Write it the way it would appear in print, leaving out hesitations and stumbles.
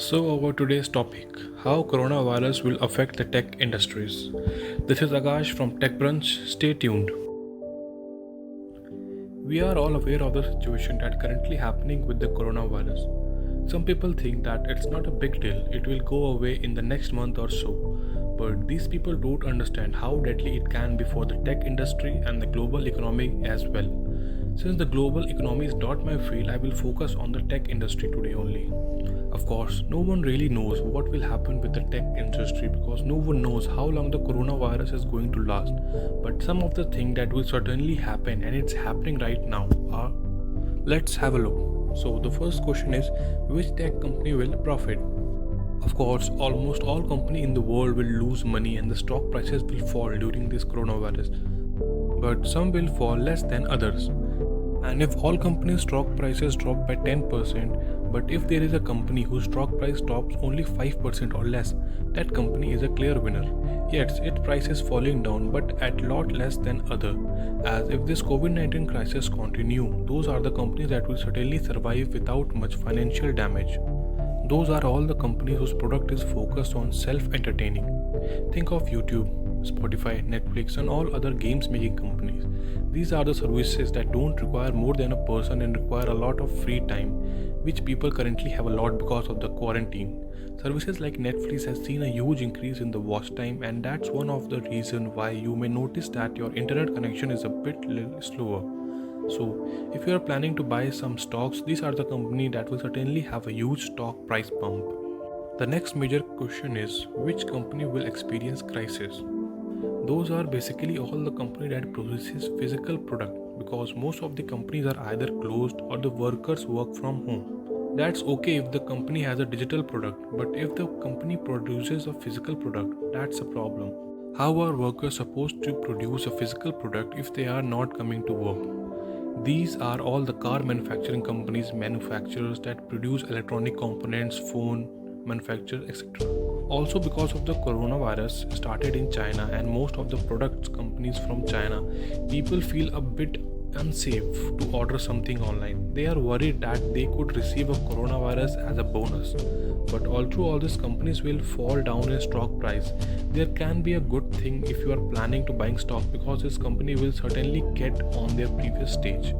So, our today's topic, how coronavirus will affect the tech industries. This is Akash from Tech Brunch. Stay tuned. We are all aware of the situation that currently happening with the coronavirus. Some people think that it's not a big deal, it will go away in the next month or so. But these people don't understand how deadly it can be for the tech industry and the global economy as well. Since the global economy is not my field, I will focus on the tech industry today only. Of course, no one really knows what will happen with the tech industry because no one knows how long the coronavirus is going to last. But some of the things that will certainly happen and it's happening right now are, let's have a look. So the first question is, which tech company will profit? Of course, almost all companies in the world will lose money and the stock prices will fall during this coronavirus. But some will fall less than others. And if all companies' stock prices drop by 10%, but if there is a company whose stock price drops only 5% or less, that company is a clear winner. Yes, its price is falling down, but at lot less than other. As if this COVID-19 crisis continue, those are the companies that will certainly survive without much financial damage. Those are all the companies whose product is focused on self-entertaining. Think of YouTube, Spotify, Netflix, and all other games making companies. These are the services that don't require more than a person and require a lot of free time, which people currently have a lot because of the quarantine. Services like Netflix has seen a huge increase in the watch time, and that's one of the reason why you may notice that your internet connection is a bit little slower. So, if you are planning to buy some stocks, these are the company that will certainly have a huge stock price bump. The next major question is, which company will experience crisis? Those are basically all the company that produces physical product because most of the companies are either closed or the workers work from home. That's okay if the company has a digital product, but if the company produces a physical product, that's a problem. How are workers supposed to produce a physical product if they are not coming to work? These are all the car manufacturing companies, manufacturers that produce electronic components, phone manufacturers, etc. Also, because of the coronavirus started in China and most of the products companies from China, people feel a bit unsafe to order something online. They are worried that they could receive a coronavirus as a bonus. But although all these companies will fall down in stock price, there can be a good thing if you are planning to buying stock because this company will certainly get on their previous stage.